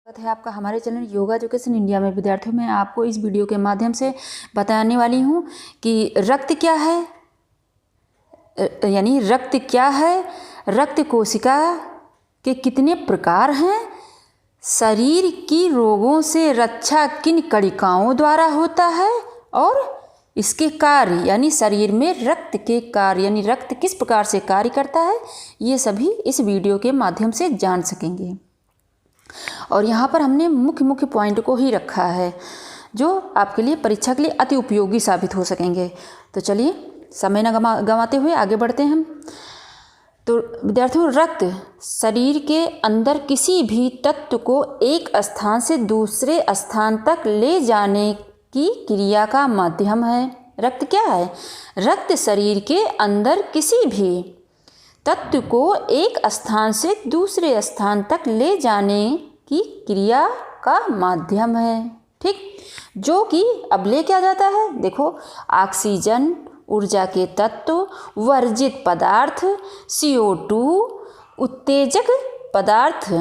स्वागत है आपका हमारे चैनल योगा एजुकेशन इंडिया में। विद्यार्थियों, मैं आपको इस वीडियो के माध्यम से बताने वाली हूँ कि रक्त क्या है, यानी रक्त क्या है, रक्त कोशिका के कितने प्रकार हैं, शरीर की रोगों से रक्षा किन कणिकाओं द्वारा होता है और इसके कार्य यानी शरीर में रक्त के कार्य यानी रक्त किस प्रकार से कार्य करता है, ये सभी इस वीडियो के माध्यम से जान सकेंगे। और यहाँ पर हमने मुख्य पॉइंट को ही रखा है जो आपके लिए परीक्षा के लिए अति उपयोगी साबित हो सकेंगे। तो चलिए समय न गंवाते हुए आगे बढ़ते हैं हम। तो विद्यार्थियों, रक्त शरीर के अंदर किसी भी तत्व को एक स्थान से दूसरे स्थान तक ले जाने की क्रिया का माध्यम है। रक्त क्या है? रक्त शरीर के अंदर किसी भी तत्व को एक स्थान से दूसरे स्थान तक ले जाने की क्रिया का माध्यम है। ठीक, जो कि अब ले क्या जाता है, देखो, ऑक्सीजन, ऊर्जा के तत्व, वर्जित पदार्थ, CO2, उत्तेजक पदार्थ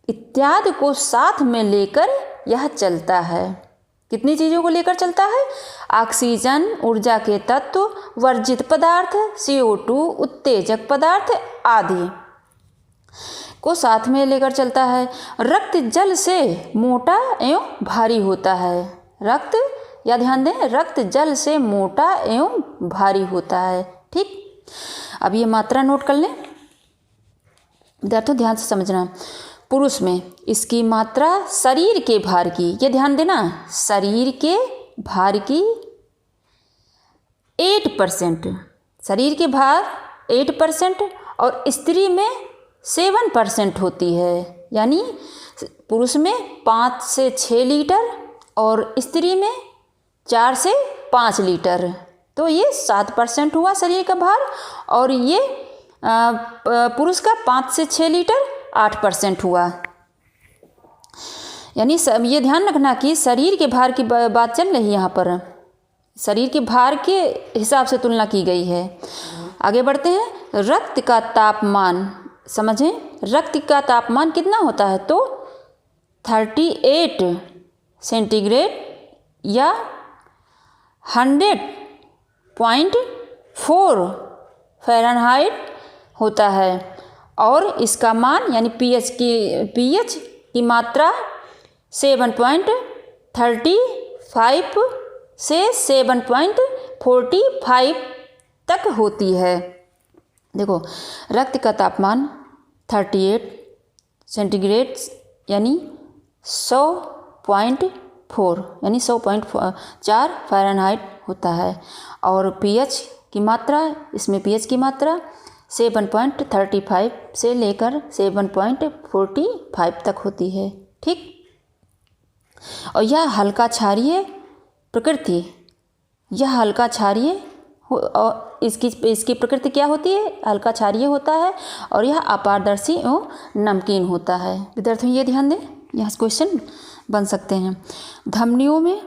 इत्यादि को साथ में लेकर यह चलता है। कितनी चीज़ों को लेकर चलता है? ऑक्सीजन, ऊर्जा के तत्व, वर्जित पदार्थ, CO2, उत्तेजक पदार्थ आदि को साथ में लेकर चलता है। रक्त जल से मोटा एवं भारी होता है। रक्त, या ध्यान दें, रक्त जल से मोटा एवं भारी होता है। ठीक, अब ये मात्रा नोट कर लें विद्यार्थियों, ध्यान से समझना। पुरुष में इसकी मात्रा शरीर के भार की, ये ध्यान देना, शरीर के भार की 8%, शरीर के भार 8% और स्त्री में 7% होती है। यानी पुरुष में 5 से 6 लीटर और स्त्री में 4 से 5 लीटर, तो ये 7% हुआ शरीर का भार। और ये पुरुष का 5 से 6 लीटर 8% हुआ। यानी सब ये ध्यान रखना कि शरीर के भार की बात चल रही है, यहाँ पर शरीर के भार के हिसाब से तुलना की गई है। आगे बढ़ते हैं। रक्त का तापमान समझें, रक्त का तापमान कितना होता है? तो 38 सेंटीग्रेड या 100.4 फ़ारेनहाइट होता है। और इसका मान यानी pH की मात्रा 7.35 से 7.45 तक होती है। देखो, रक्त का तापमान 38 सेंटीग्रेड यानी 100.4 यानी 100.4 फ़ारेनहाइट होता है। और pH की मात्रा, इसमें pH की मात्रा 7.35 से लेकर 7.45 तक होती है। ठीक, और यह हल्का क्षारीय प्रकृति, यह हल्का क्षारीय और इसकी प्रकृति क्या होती है? हल्का क्षारीय होता है और यह अपारदर्शी एवं नमकीन होता है। विद्यार्थियों, ये ध्यान दें, यह क्वेश्चन बन सकते हैं। धमनियों में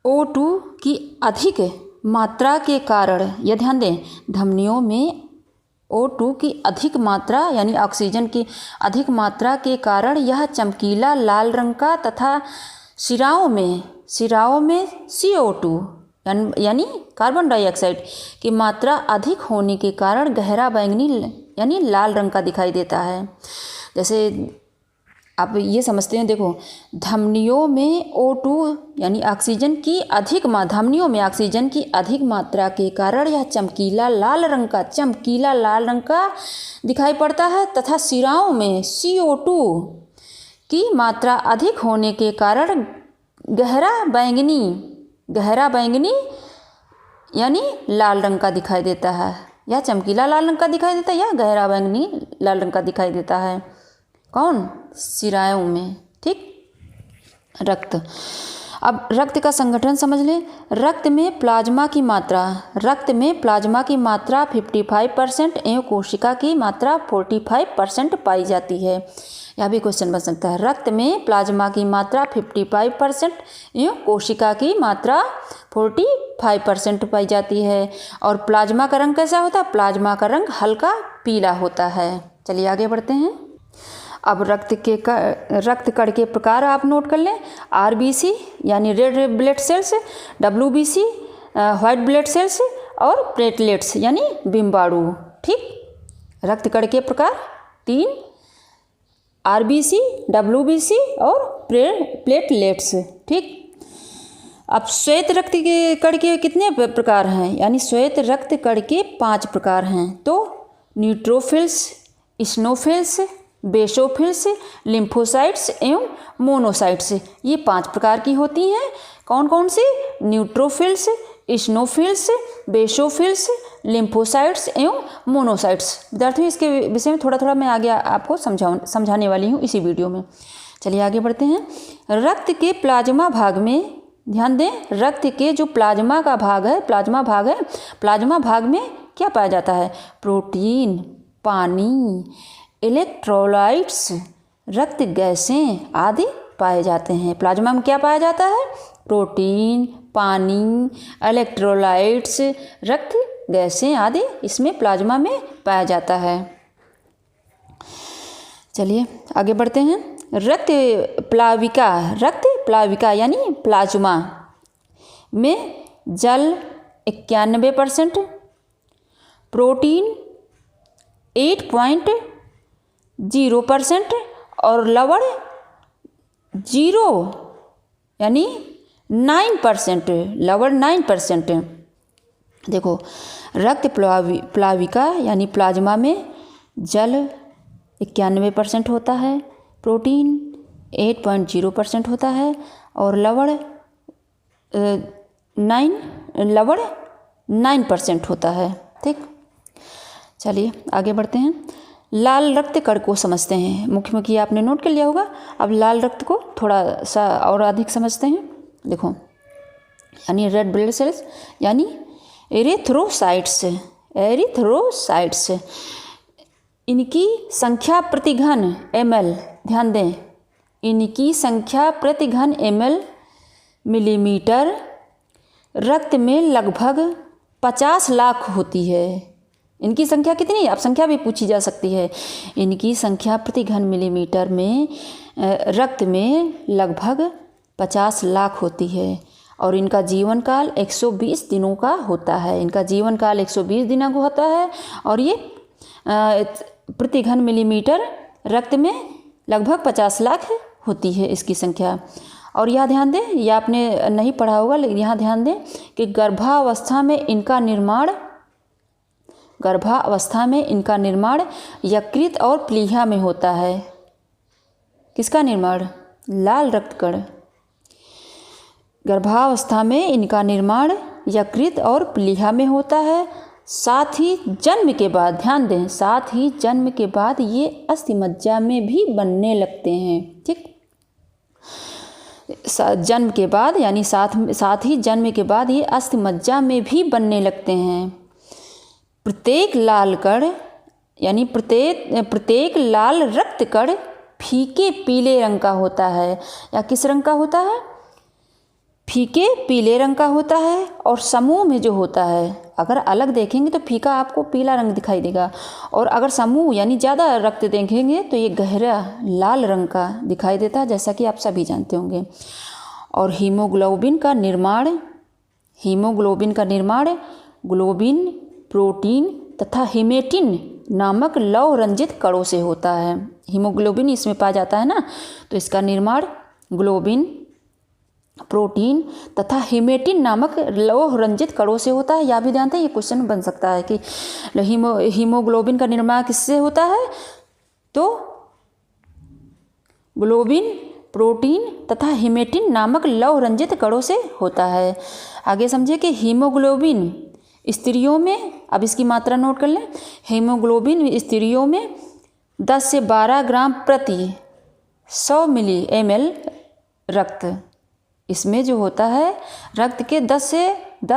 O2 की अधिक मात्रा के कारण, यह ध्यान दें, धमनियों में O2 की अधिक मात्रा यानी ऑक्सीजन की अधिक मात्रा के कारण यह चमकीला लाल रंग का तथा शिराओं में CO2 यानी कार्बन डाइऑक्साइड की मात्रा अधिक होने के कारण गहरा बैंगनी यानी लाल रंग का दिखाई देता है। जैसे आप ये समझते हैं, देखो, धमनियों में O2 यानी ऑक्सीजन की धमनियों में ऑक्सीजन की अधिक मात्रा के कारण यह चमकीला लाल रंग का दिखाई पड़ता है तथा शिराओं में CO2 की मात्रा अधिक होने के कारण गहरा बैंगनी यानी लाल रंग का दिखाई देता है। यह चमकीला लाल रंग का दिखाई देता है या गहरा बैंगनी लाल रंग का दिखाई देता है। कौन? शिराओं में। ठीक, रक्त। अब रक्त का संगठन समझ लें। रक्त में प्लाज्मा की मात्रा 55% एवं कोशिका की मात्रा 45% पाई जाती है। यह भी क्वेश्चन बन सकता है। रक्त में प्लाज्मा की मात्रा 55% एवं कोशिका की मात्रा 45% पाई जाती है। और प्लाज्मा का रंग कैसा होता है? प्लाज्मा का रंग हल्का पीला होता है। चलिए आगे बढ़ते हैं। अब रक्त कण के प्रकार आप नोट कर लें। आरबीसी यानी red blood cells, WBC white blood cells और प्लेटलेट्स यानी बिम्बाणु। ठीक, रक्त कण के प्रकार 3, आरबीसी, डब्ल्यूबीसी और प्लेटलेट्स। ठीक, अब श्वेत रक्त के कण के कितने प्रकार हैं, यानी श्वेत रक्त कण के 5 प्रकार हैं। तो न्यूट्रोफिल्स, इस्नोफिल्स, बेसोफिल्स, लिम्फोसाइट्स एवं मोनोसाइट्स, ये 5 प्रकार की होती हैं। कौन कौन सी? न्यूट्रोफिल्स, इस्नोफिल्स, बेसोफिल्स, लिम्फोसाइट्स एवं मोनोसाइट्स। विद्यार्थियों, इसके विषय में थोड़ा थोड़ा मैं आगे आपको समझाने वाली हूँ इसी वीडियो में। चलिए आगे बढ़ते हैं। रक्त के प्लाज्मा भाग में ध्यान दें, रक्त के जो प्लाज्मा भाग है, प्लाज्मा भाग में क्या पाया जाता है? प्रोटीन, पानी, इलेक्ट्रोलाइट्स, रक्त गैसें आदि पाए जाते हैं। प्लाज्मा में क्या पाया जाता है? प्रोटीन, पानी, इलेक्ट्रोलाइट्स, रक्त गैसें आदि इसमें प्लाज्मा में पाया जाता है। चलिए आगे बढ़ते हैं। रक्त प्लाविका यानी प्लाज्मा में जल 91%, प्रोटीन 8.0% और लवण 0 यानी 9%, लवण 9%। देखो, रक्त प्लाविका यानी प्लाज्मा में जल 91% होता है, प्रोटीन 8.0% होता है और लवण 9% होता है। ठीक, चलिए आगे बढ़ते हैं। लाल रक्त कण को समझते हैं। मुख्य आपने नोट कर लिया होगा। अब लाल रक्त को थोड़ा सा और अधिक समझते हैं। देखो, यानी रेड ब्लड सेल्स यानी एरिथ्रोसाइट्स, इनकी संख्या प्रति घन ml, ध्यान दें, इनकी संख्या प्रति घन ml मिलीमीटर रक्त में लगभग 50 लाख होती है। इनकी संख्या कितनी? अब संख्या भी पूछी जा सकती है। इनकी संख्या प्रति घन मिलीमीटर में रक्त में लगभग 50 लाख होती है और इनका जीवन काल 120 दिनों का होता है। इनका जीवन काल 120 दिनों का होता है और ये प्रति घन मिलीमीटर रक्त में लगभग 50 लाख होती है इसकी संख्या। और यह ध्यान दें, यह आपने नहीं पढ़ा होगा लेकिन यहाँ ध्यान दें कि गर्भावस्था में इनका निर्माण यकृत और प्लीहा में होता है। किसका निर्माण? लाल रक्त कण। गर्भावस्था में इनका निर्माण यकृत और प्लीहा में होता है। साथ ही जन्म के बाद, ध्यान दें, साथ ही जन्म के बाद ये अस्थिमज्जा में भी बनने लगते हैं। ठीक, जन्म के बाद यानी साथ ही जन्म के बाद ये अस्थिमज्जा में भी बनने लगते हैं। प्रत्येक लाल कण यानी प्रत्येक लाल रक्त कण फीके पीले रंग का होता है। या किस रंग का होता है? फीके पीले रंग का होता है। और समूह में जो होता है, अगर अलग देखेंगे तो फीका आपको पीला रंग दिखाई देगा और अगर समूह यानी ज़्यादा रक्त देखेंगे तो ये गहरा लाल रंग का दिखाई देता है, जैसा कि आप सभी जानते होंगे। और हीमोग्लोबिन का निर्माण ग्लोबिन, प्रोटीन तथा हिमेटिन नामक लौह रंजित कणों से होता है। हीमोग्लोबिन इसमें पाया जाता है ना, तो इसका निर्माण ग्लोबिन, प्रोटीन तथा हिमेटिन नामक लौह रंजित कणों से होता है। यह भी जानते हैं, ये क्वेश्चन बन सकता है कि हीमोग्लोबिन का निर्माण किससे होता है? तो ग्लोबिन, प्रोटीन तथा हिमेटिन नामक लौह रंजित कणों से होता है। आगे समझिए कि हीमोग्लोबिन स्त्रियों में, अब इसकी मात्रा नोट कर लें, हीमोग्लोबिन स्त्रियों में 10 से 12 ग्राम प्रति 100 मिली ml रक्त, इसमें जो होता है रक्त के 10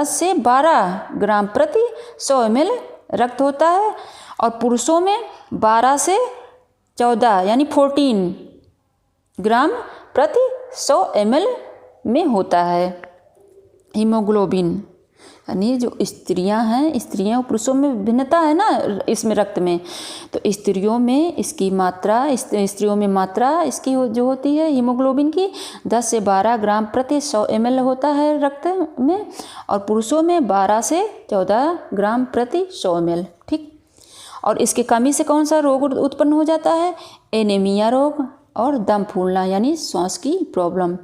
से 12 ग्राम प्रति 100 ml रक्त होता है और पुरुषों में 12 से 14 यानी 14 ग्राम प्रति 100 ml में होता है हीमोग्लोबिन। यानी जो स्त्रियां हैं, स्त्रियों पुरुषों में भिन्नता है ना इसमें रक्त में, तो स्त्रियों में इसकी मात्रा, स्त्रियों में मात्रा इसकी जो होती है हीमोग्लोबिन की 10 से 12 ग्राम प्रति 100 ml होता है रक्त में, और पुरुषों में 12 से 14 ग्राम प्रति 100 ml। ठीक। और इसकी कमी से कौन सा रोग उत्पन्न हो जाता है? एनीमिया रोग और दम फूलना यानी श्वास की प्रॉब्लम।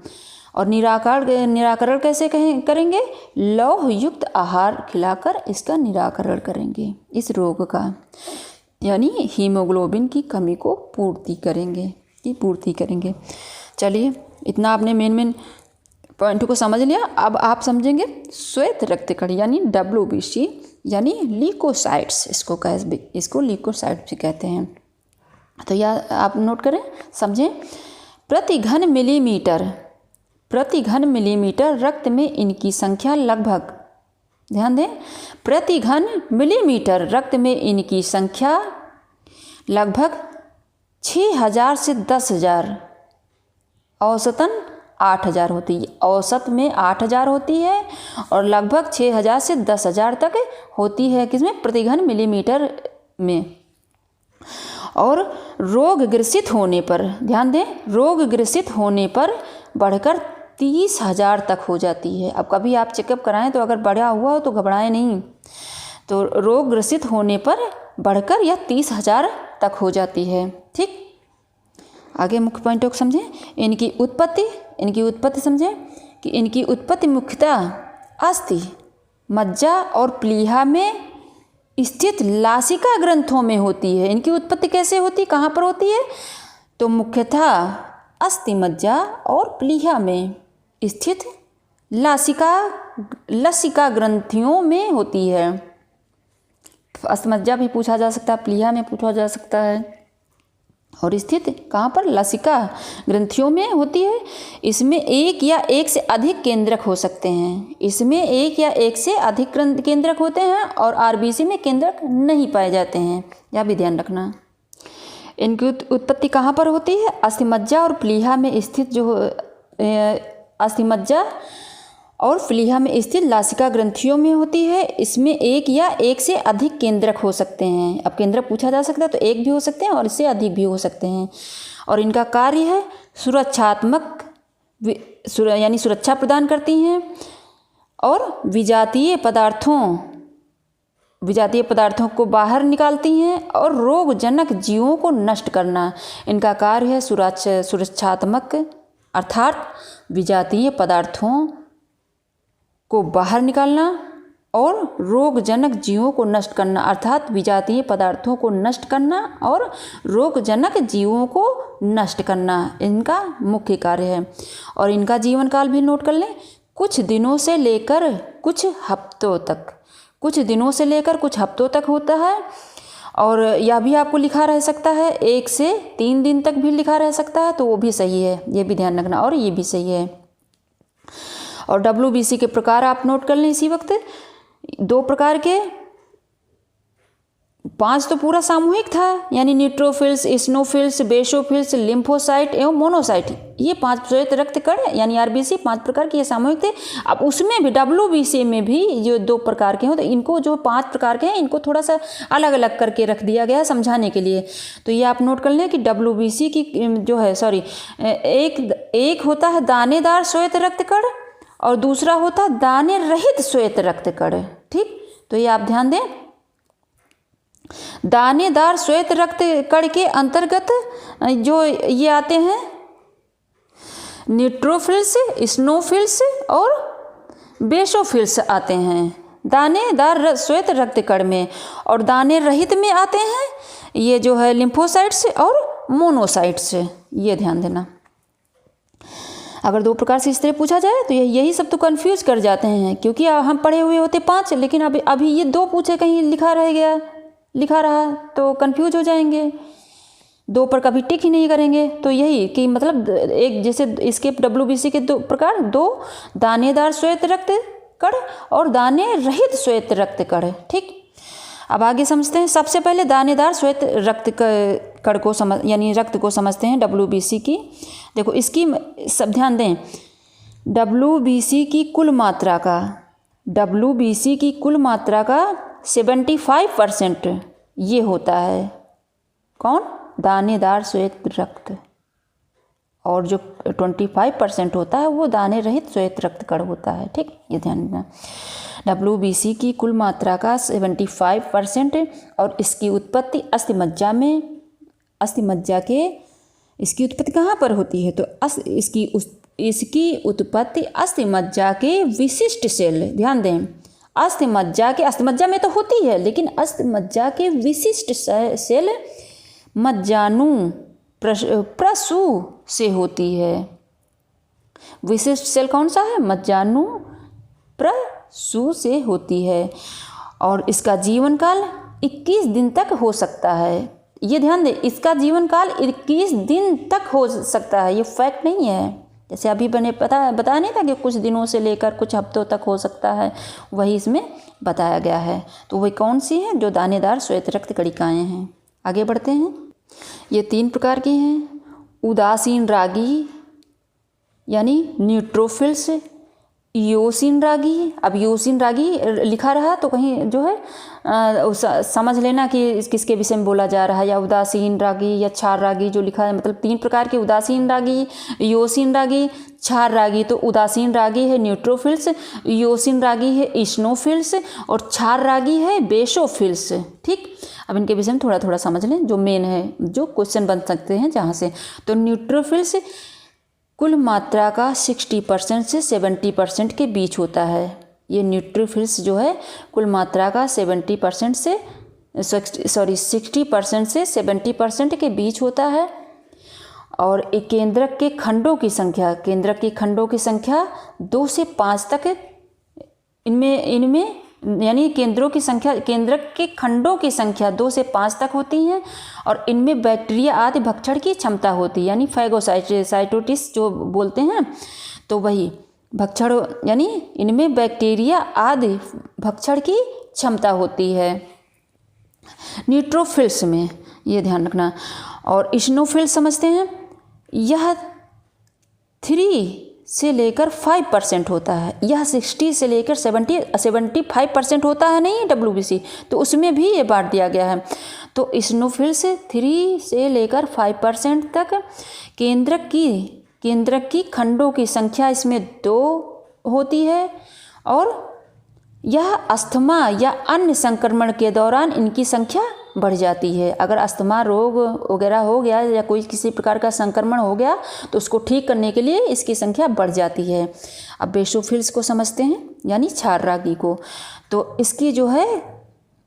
और निराकरण कैसे करेंगे? लौह युक्त आहार खिलाकर इसका निराकरण करेंगे, इस रोग का, यानी हीमोग्लोबिन की कमी को पूर्ति करेंगे। चलिए, इतना आपने मेन पॉइंट को समझ लिया। अब आप समझेंगे श्वेत रक्त कण यानी WBC यानी ल्यूकोसाइट्स, इसको ल्यूकोसाइट्स भी कहते हैं। तो यह आप नोट करें, समझें। प्रति घन मिलीमीटर रक्त में इनकी संख्या लगभग, ध्यान दें, प्रति घन मिलीमीटर रक्त में इनकी संख्या लगभग 6000 से 10,000, औसतन 8000 होती है। औसत में 8000 होती है और लगभग 6000 से 10,000 तक होती है, किसमें? प्रति घन मिलीमीटर में। और रोग ग्रसित होने पर, ध्यान दें, रोग ग्रसित होने पर बढ़कर 30,000 तक हो जाती है। अब कभी आप चेकअप कराएं तो अगर बढ़ा हुआ हो तो घबराएं नहीं, तो रोग ग्रसित होने पर बढ़कर यह 30,000 तक हो जाती है। ठीक। आगे मुख्य पॉइंटों को समझें। इनकी उत्पत्ति समझें कि इनकी उत्पत्ति मुख्यतः अस्थि, मज्जा और प्लीहा में स्थित लासिका ग्रंथों में होती है। इनकी उत्पत्ति कैसे होती, कहाँ पर होती है? तो मुख्यतः अस्थि, मज्जा और प्लीहा में स्थित लसिका ग्रंथियों में होती है। अस्थि मज्जा भी पूछा जा सकता है, प्लीहा में पूछा जा सकता है, और स्थित कहाँ पर? लसिका ग्रंथियों में होती है। इसमें एक या एक से अधिक केंद्रक हो सकते हैं। इसमें एक या एक से अधिक केंद्रक होते हैं और RBC में केंद्रक नहीं पाए जाते हैं, यह भी ध्यान रखना। इनकी उत्पत्ति कहाँ पर होती है? अस्थिमज्जा और प्लीहा में स्थित अस्थिमज्जा और प्लीहा में स्थित लासिका ग्रंथियों में होती है। इसमें एक या एक से अधिक केंद्रक हो सकते हैं। अब केंद्रक पूछा जा सकता है तो एक भी हो सकते हैं और इससे अधिक भी हो सकते हैं। और इनका कार्य है सुरक्षात्मक, यानी सुरक्षा प्रदान करती हैं, और विजातीय पदार्थों को बाहर निकालती हैं, और रोगजनक जीवों को नष्ट करना इनका कार्य है। सुरक्षात्मक अर्थात विजातीय पदार्थों को बाहर निकालना और रोगजनक जीवों को नष्ट करना, अर्थात विजातीय पदार्थों को नष्ट करना और रोगजनक जीवों को नष्ट करना इनका मुख्य कार्य है। और इनका जीवन काल भी नोट कर लें, कुछ दिनों से लेकर कुछ हफ्तों तक होता है। और यह भी आपको लिखा रह सकता है 1 से 3 दिन तक भी लिखा रह सकता है, तो वो भी सही है, ये भी ध्यान रखना, और ये भी सही है। और WBC के प्रकार आप नोट कर लें इसी वक्त, 2 प्रकार के, 5 तो पूरा सामूहिक था, यानी न्यूट्रोफिल्स, इस्नोफिल्स, बेसोफिल्स, लिम्फोसाइट एवं मोनोसाइट, ये 5 श्वेत रक्त कण यानी RBC 5 प्रकार के ये सामूहिक थे। अब उसमें भी WBC में भी जो 2 प्रकार के हों, तो इनको जो 5 प्रकार के हैं इनको थोड़ा सा अलग अलग करके रख दिया गया समझाने के लिए। तो ये आप नोट कर लें कि WBC की जो है एक होता है दानेदार श्वेत रक्त कण और दूसरा होता है दाने रहित श्वेत रक्त कण। ठीक, तो ये आप ध्यान दें। दानेदार श्वेत रक्त कण के अंतर्गत जो ये आते हैं न्यूट्रोफिल्स, स्नोफिल्स और बेसोफिल्स आते हैं दानेदार श्वेत रक्त कण में, और दाने रहित में आते हैं ये जो है लिम्फोसाइट्स और मोनोसाइट्स। ये ध्यान देना। अगर 2 प्रकार से इस तरह पूछा जाए तो यही सब तो कंफ्यूज कर जाते हैं, क्योंकि हम पढ़े हुए होते 5, लेकिन अभी ये 2 पूछे, कहीं लिखा रहा तो कंफ्यूज हो जाएंगे, 2 पर कभी टिक ही नहीं करेंगे। तो यही कि मतलब एक जैसे इसके WBC के 2 प्रकार, 2 दानेदार श्वेत रक्त कण और दाने रहित श्वेत रक्त कण। ठीक, अब आगे समझते हैं। सबसे पहले दानेदार श्वेत रक्त कण को यानी रक्त को समझते हैं WBC की। देखो इसकी सब ध्यान दें, WBC की कुल मात्रा का WBC की कुल मात्रा का 75% ये होता है कौन? दानेदार श्वेत रक्त। और जो 25% होता है वो दाने रहित श्वेत रक्त कण होता है। ठीक, ये ध्यान रखना। WBC की कुल मात्रा का 75% और इसकी उत्पत्ति अस्थिमज्जा में, अस्थिमज्जा के, इसकी उत्पत्ति कहाँ पर होती है? तो इसकी उत्पत्ति अस्थिमज्जा के विशिष्ट सेल, ध्यान दें, अस्थिमज्जा में तो होती है, लेकिन अस्थिमज्जा के विशिष्ट सेल मज्जानु प्रसु से होती है। विशिष्ट सेल कौन सा है? मज्जानु प्रसु से होती है और इसका जीवन काल 21 दिन तक हो सकता है। ये ध्यान दें, इसका जीवन काल 21 दिन तक हो सकता है, ये फैक्ट नहीं है। जैसे अभी मैंने बताया नहीं था कि कुछ दिनों से लेकर कुछ हफ्तों तक हो सकता है, वही इसमें बताया गया है। तो वही कौन सी है? जो दानेदार श्वेत रक्त कणिकाएँ हैं। आगे बढ़ते हैं। ये 3 प्रकार की हैं। उदासीन रागी यानी न्यूट्रोफिल्स, इयोसिन रागी। अब इयोसिन रागी लिखा रहा तो कहीं जो है समझ लेना कि किसके विषय में बोला जा रहा है, या उदासीन रागी या क्षार रागी जो लिखा है, मतलब 3 प्रकार के, उदासीन रागी, इयोसिन रागी, क्षार रागी। तो उदासीन रागी है न्यूट्रोफिल्स, इयोसिन रागी है इस्नोफिल्स और क्षार रागी है बेसोफिल्स। ठीक, अब इनके विषय में थोड़ा थोड़ा समझ लें, जो मेन है, जो क्वेश्चन बन सकते हैं जहाँ से। तो न्यूट्रोफिल्स कुल मात्रा का 60% से 70% के बीच होता है। ये न्यूट्रोफिल्स जो है कुल मात्रा का 60% से 70% के बीच होता है। और एक केंद्रक के खंडों की संख्या 2 से 5 तक इनमें यानी केंद्रक के खंडों की संख्या 2 से 5 तक होती है और इनमें बैक्टीरिया आदि भक्षण की क्षमता होती है, यानी फैगोसाइटोसिस जो बोलते हैं, तो वही भक्षण, यानी इनमें बैक्टीरिया आदि भक्षण की क्षमता होती है न्यूट्रोफिल्स में, ये ध्यान रखना। और इस्नोफिल्स समझते हैं, यह 3 से लेकर 5% होता है। यह 60 से लेकर 75% होता है नहीं WBC, तो उसमें भी ये बांट दिया गया है। तो इस्नोफिल्स 3 से लेकर 5% तक, केंद्रक की खंडों की संख्या इसमें 2 होती है और यह अस्थमा या अन्य संक्रमण के दौरान इनकी संख्या बढ़ जाती है। अगर अस्थमा रोग वगैरह हो गया या कोई किसी प्रकार का संक्रमण हो गया तो उसको ठीक करने के लिए इसकी संख्या बढ़ जाती है। अब बेसोफिल्स को समझते हैं, यानी क्षार रागी को। तो इसकी जो है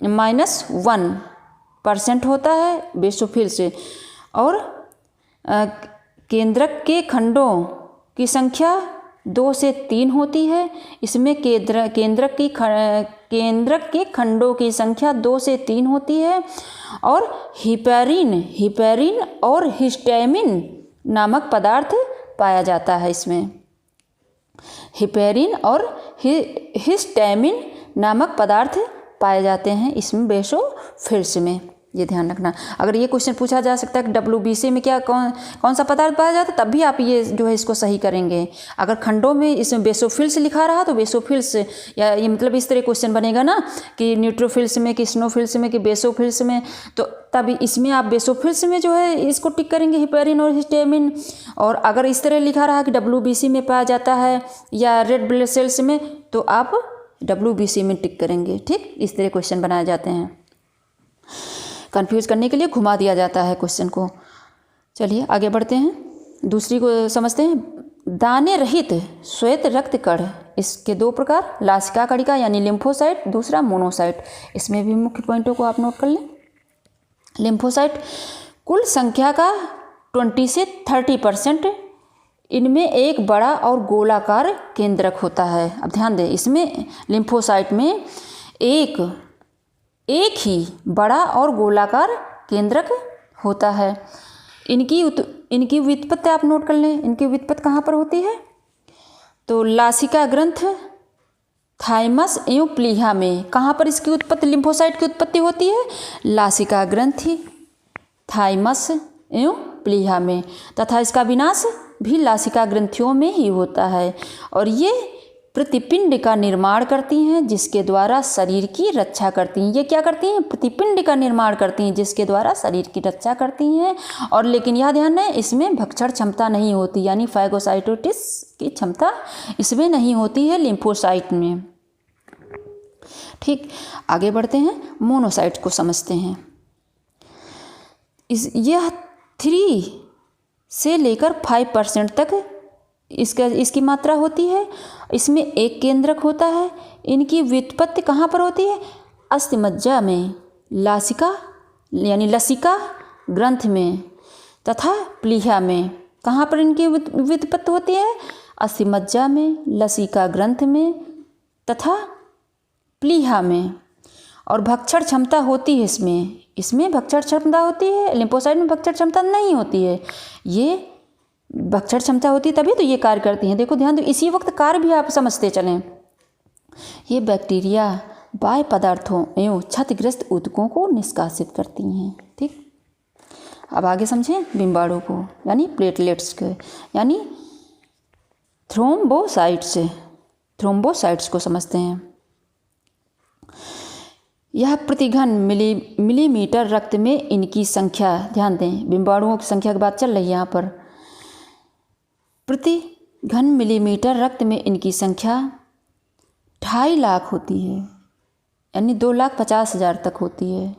-1% होता है बेसोफिल्स और केंद्रक के खंडों की संख्या 2 से 3 होती है। इसमें केंद्रक के खंडों की संख्या 2 से 3 होती है और हिपेरिन और हिस्टैमिन नामक पदार्थ पाया जाता है। इसमें हिपेरिन और हिस्टैमिन नामक पदार्थ पाए जाते हैं इसमें बेसोफिल्स में, ये ध्यान रखना। अगर ये क्वेश्चन पूछा जा सकता है कि WBC में क्या कौन सा पदार्थ पाया जाता है, तब भी आप ये जो है इसको सही करेंगे। अगर खंडों में इसमें बेसोफिल्स लिखा रहा तो बेसोफिल्स, या ये मतलब इस तरह क्वेश्चन बनेगा ना कि न्यूट्रोफिल्स में, कि स्नोफिल्स में, कि बेसोफिल्स में, तो तब इसमें आप बेसोफिल्स में जो है इसको टिक करेंगे, हिपेरिन और हिस्टैमिन। और अगर इस तरह लिखा रहा कि WBC में पाया जाता है या रेड ब्लड सेल्स में, तो आप WBC में टिक करेंगे। ठीक, इस तरह क्वेश्चन बनाए जाते हैं। कंफ्यूज करने के लिए घुमा दिया जाता है क्वेश्चन को। चलिए आगे बढ़ते हैं, दूसरी को समझते हैं। दाने रहित श्वेत रक्त कण, इसके 2 प्रकार, लासिका कणिका यानी लिम्फोसाइट, दूसरा मोनोसाइट। इसमें भी मुख्य पॉइंटों को आप नोट कर लें। लिम्फोसाइट कुल संख्या का 20 से 30%, इनमें एक बड़ा और गोलाकार केंद्रक होता है। अब ध्यान दें, इसमें लिम्फोसाइट में एक ही बड़ा और गोलाकार केंद्रक होता है। इनकी व्युत्पत्ति आप नोट कर लें। इनकी व्युत्पत्ति कहाँ पर होती है? तो लासिका ग्रंथ, थाइमस एवं प्लीहा में। कहाँ पर इसकी उत्पत्ति, लिम्फोसाइट की उत्पत्ति होती है? लासिका ग्रंथि, थाइमस एवं प्लीहा में, तथा इसका विनाश भी लासिका ग्रंथियों में ही होता है। और ये प्रतिपिंड का निर्माण करती हैं जिसके द्वारा शरीर की रक्षा करती हैं। ये क्या करती हैं? प्रतिपिंड का निर्माण करती हैं जिसके द्वारा शरीर की रक्षा करती हैं। और लेकिन यह ध्यान है, इसमें भक्षण क्षमता नहीं होती, यानी फैगोसाइटोसिस की क्षमता इसमें नहीं होती है लिम्फोसाइट में। ठीक, आगे बढ़ते हैं, मोनोसाइट को समझते हैं। यह 3 से लेकर 5% तक इसकी मात्रा होती है। इसमें एक केंद्रक होता है। इनकी व्युत्पत्ति कहाँ पर होती है? अस्थिमज्जा में, लासिका यानी लसिका ग्रंथ में तथा प्लीहा में। कहाँ पर इनकी व्युत्पत्ति होती है? अस्थिमज्जा में, लसिका ग्रंथ में तथा प्लीहा में। और भक्षण क्षमता होती है इसमें भक्षण क्षमता होती है। लिम्फोसाइट में भक्षण क्षमता नहीं होती है। ये भक्षण क्षमता होती है तभी तो ये कार्य करती हैं। देखो ध्यान दो, इसी वक्त कार्य भी आप समझते चलें। ये बैक्टीरिया बाह्य पदार्थों एवं क्षतिग्रस्त ऊतकों को निष्कासित करती हैं। ठीक, अब आगे समझें बिम्बाणु को, यानी प्लेटलेट्स को, यानी थ्रोम्बोसाइट्स को समझते हैं। यह प्रतिघन मिलीमीटर रक्त में इनकी संख्या, ध्यान दें बिम्बाणुओं की संख्या की बात चल रही है यहाँ पर। प्रति घन मिलीमीटर रक्त में इनकी संख्या 2.5 लाख होती है, यानी 2,50,000 तक होती है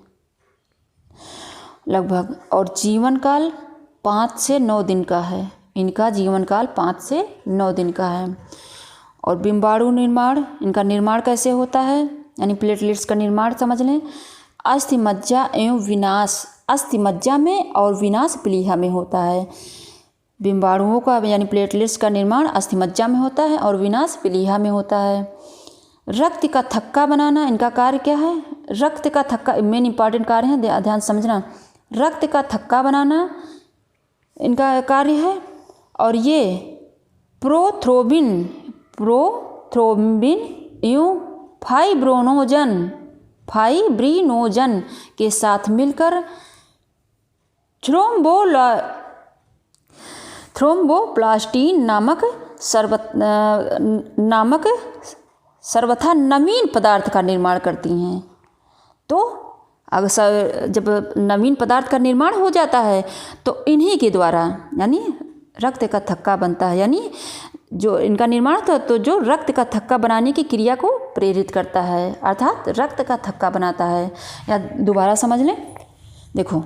लगभग। और जीवन काल 5 से 9 दिन का है। इनका जीवन काल 5 से 9 दिन का है। और बिम्बाणु निर्माण, इनका निर्माण कैसे होता है, यानी प्लेटलेट्स का निर्माण समझ लें। अस्थिमज्जा एवं विनाश, अस्थिमज्जा में और विनाश प्लीहा में होता है। बिम्बाणुओं का यानी प्लेटलेट्स का निर्माण अस्थिमज्जा में होता है और विनाश प्लीहा में होता है। रक्त का थक्का बनाना इनका कार्य क्या है? रक्त का थक्का मेन इंपॉर्टेंट कार्य है, ध्यान समझना। रक्त का थक्का बनाना इनका कार्य है। और ये प्रोथ्रोम्बिन एवं फाइब्रिनोजन के साथ मिलकर थ्रोम्बोप्लास्टिन नामक सर्वथा नवीन पदार्थ का निर्माण करती हैं। तो अगर जब नवीन पदार्थ का निर्माण हो जाता है तो इन्हीं के द्वारा, यानी रक्त का थक्का बनता है, यानी जो इनका निर्माण था तो जो रक्त का थक्का बनाने की क्रिया को प्रेरित करता है, अर्थात रक्त का थक्का बनाता है। या दोबारा समझ लें, देखो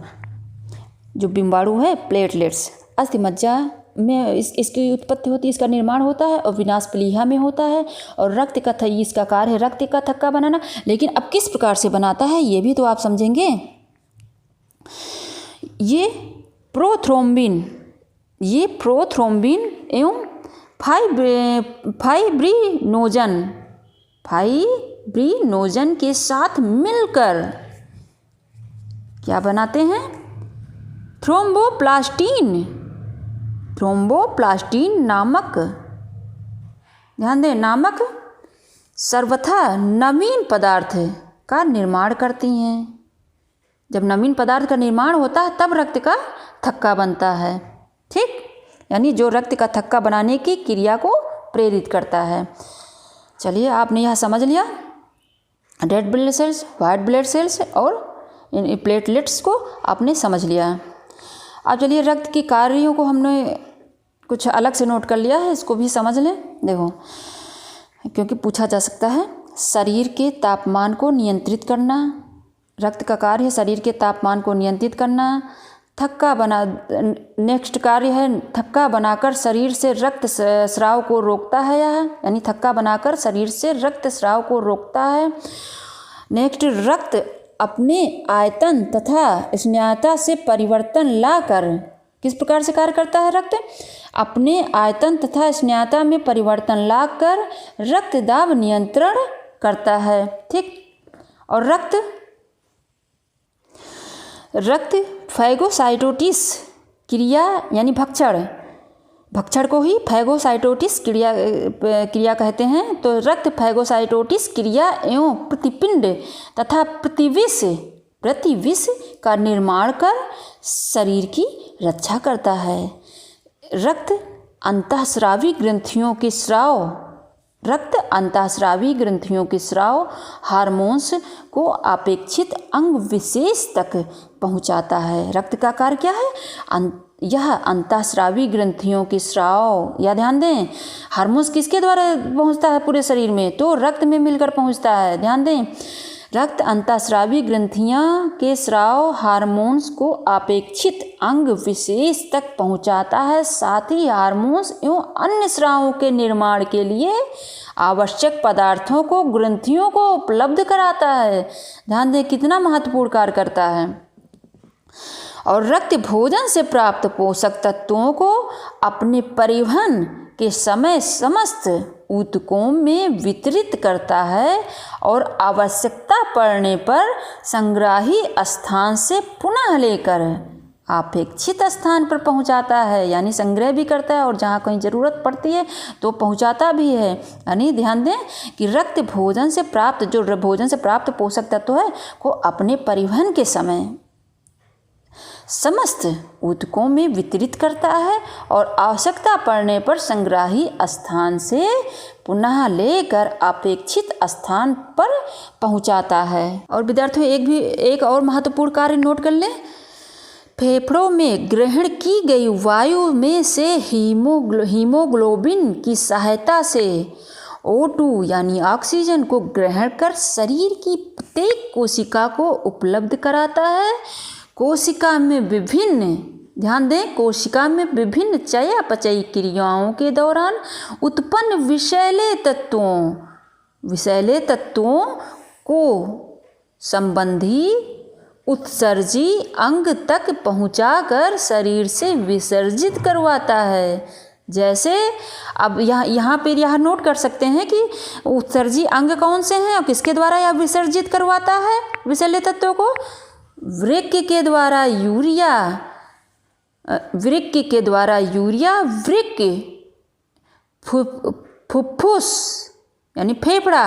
जो बिम्बाणु है प्लेटलेट्स, अस्थिमज्जा में इसकी उत्पत्ति होती है, इसका निर्माण होता है और विनाश प्लीहा में होता है। और रक्त का इसका कार्य है रक्त का थक्का बनाना। लेकिन अब किस प्रकार से बनाता है ये भी तो आप समझेंगे। ये प्रोथ्रोम्बिन एवं फाइब्रिनोजन के साथ मिलकर क्या बनाते हैं? थ्रोम्बोप्लास्टिन नामक, ध्यान दें, नामक सर्वथा नवीन पदार्थ का निर्माण करती हैं। जब नवीन पदार्थ का निर्माण होता है तब रक्त का थक्का बनता है। ठीक, यानी जो रक्त का थक्का बनाने की क्रिया को प्रेरित करता है। चलिए, आपने यह समझ लिया red blood cells, white blood cells और इन प्लेटलेट्स को आपने समझ लिया। अब चलिए रक्त के कार्यों को हमने कुछ अलग से नोट कर लिया है, इसको भी समझ लें। देखो, क्योंकि पूछा जा सकता है। शरीर के तापमान को नियंत्रित करना, रक्त का कार्य है शरीर के तापमान को नियंत्रित करना। नेक्स्ट कार्य है थक्का बनाकर शरीर से रक्त स्राव को रोकता है यह, यानी थक्का बनाकर शरीर से रक्त स्राव को रोकता है। नेक्स्ट, रक्त अपने आयतन तथा स्नायुता से परिवर्तन लाकर, किस प्रकार से कार्य करता है? रक्त अपने आयतन तथा स्नायुता में परिवर्तन लाकर रक्त दाब नियंत्रण करता है। ठीक, और रक्त फैगोसाइटोसिस क्रिया यानी भक्षण को ही फैगोसाइटोसिस क्रिया कहते हैं। तो रक्त फैगोसाइटोसिस क्रिया एवं प्रतिपिंड तथा प्रतिविष का निर्माण कर शरीर की रक्षा करता है। रक्त अंतःस्रावी ग्रंथियों के स्राव रक्त अंतःस्रावी ग्रंथियों के स्राव हार्मोन्स को अपेक्षित अंग विशेष तक पहुंचाता है। रक्त का कार्य क्या है? यह अंतःस्रावी ग्रंथियों के स्राव, या ध्यान दें, हार्मोन्स किसके द्वारा पहुंचता है पूरे शरीर में? तो रक्त में मिलकर पहुंचता है। ध्यान दें, रक्त अंतःस्रावी ग्रंथियां के स्राव हार्मोन्स को अपेक्षित अंग विशेष तक पहुंचाता है, साथ ही हार्मोन्स एवं अन्य स्रावों के निर्माण के लिए आवश्यक पदार्थों को ग्रंथियों को उपलब्ध कराता है। ध्यान दें कितना महत्वपूर्ण कार्य करता है। और रक्त भोजन से प्राप्त पोषक तत्वों को अपने परिवहन के समय समस्त ऊतकों में वितरित करता है और आवश्यकता पड़ने पर संग्राही स्थान से पुनः लेकर अपेक्षित स्थान पर पहुंचाता है, यानी संग्रह भी करता है और जहाँ कहीं ज़रूरत पड़ती है तो पहुंचाता भी है। यानी ध्यान दें कि रक्त भोजन से प्राप्त पोषक तत्व है को अपने परिवहन के समय समस्त ऊतकों में वितरित करता है और आवश्यकता पड़ने पर संग्राही स्थान से पुनः लेकर अपेक्षित स्थान पर पहुंचाता है। और विद्यार्थियों एक और महत्वपूर्ण कार्य नोट कर लें। फेफड़ों में ग्रहण की गई वायु में से हीमोग्लोबिन की सहायता से O2 यानी ऑक्सीजन को ग्रहण कर शरीर की प्रत्येक कोशिका को उपलब्ध कराता है। कोशिका में विभिन्न चयापचयी क्रियाओं के दौरान उत्पन्न विषैले तत्वों को संबंधी उत्सर्जी अंग तक पहुंचाकर शरीर से विसर्जित करवाता है। जैसे अब यहाँ नोट कर सकते हैं कि उत्सर्जी अंग कौन से हैं और किसके द्वारा यह विसर्जित करवाता है विषैले तत्वों को? वृक्क के द्वारा यूरिया, वृक्क, फुफ्फुस यानी फेफड़ा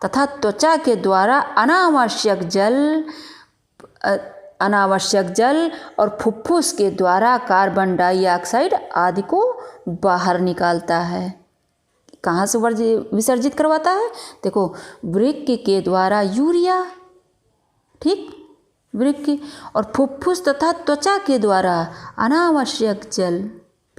तथा त्वचा के द्वारा अनावश्यक जल और फुफ्फुस के द्वारा कार्बन डाइऑक्साइड आदि को बाहर निकालता है। कहाँ से विसर्जित करवाता है? देखो, वृक्क के द्वारा यूरिया, ठीक, वृक्क, और फुफ्फुस तथा त्वचा के द्वारा अनावश्यक जल, और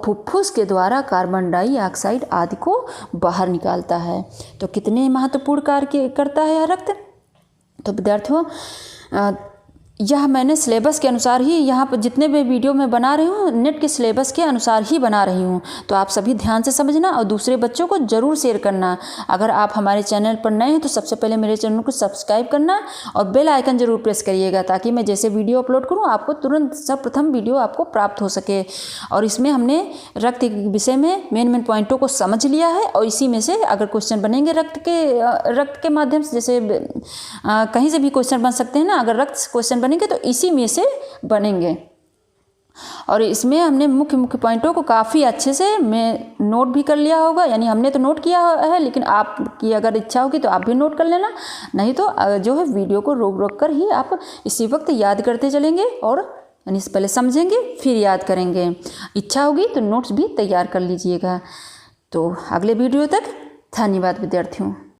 फुफ्फुस के द्वारा कार्बन डाइऑक्साइड आदि को बाहर निकालता है। तो कितने महत्वपूर्ण कार्य करता है यह रक्त? तो विद्यार्थियों, यह मैंने सिलेबस के अनुसार ही यहाँ पर जितने भी वीडियो मैं बना रही हूँ नेट के सिलेबस के अनुसार ही बना रही हूँ। तो आप सभी ध्यान से समझना और दूसरे बच्चों को ज़रूर शेयर करना। अगर आप हमारे चैनल पर नए हैं तो सबसे पहले मेरे चैनल को सब्सक्राइब करना और बेल आइकन ज़रूर प्रेस करिएगा, ताकि मैं जैसे वीडियो अपलोड करूँ आपको तुरंत सर्वप्रथम वीडियो आपको प्राप्त हो सके। और इसमें हमने रक्त के विषय में मेन पॉइंटों को समझ लिया है और इसी में से अगर क्वेश्चन बनेंगे रक्त के माध्यम से, जैसे कहीं से भी क्वेश्चन बन सकते हैं ना, अगर रक्त क्वेश्चन बनेंगे तो इसी में से बनेंगे। और इसमें हमने मुख्य पॉइंटों को काफ़ी अच्छे से मैं नोट भी कर लिया होगा, यानी हमने तो नोट किया है, लेकिन आपकी अगर इच्छा होगी तो आप भी नोट कर लेना, नहीं तो जो है वीडियो को रोक कर ही आप इसी वक्त याद करते चलेंगे और यानी पहले समझेंगे फिर याद करेंगे। इच्छा होगी तो नोट्स भी तैयार कर लीजिएगा। तो अगले वीडियो तक धन्यवाद विद्यार्थियों।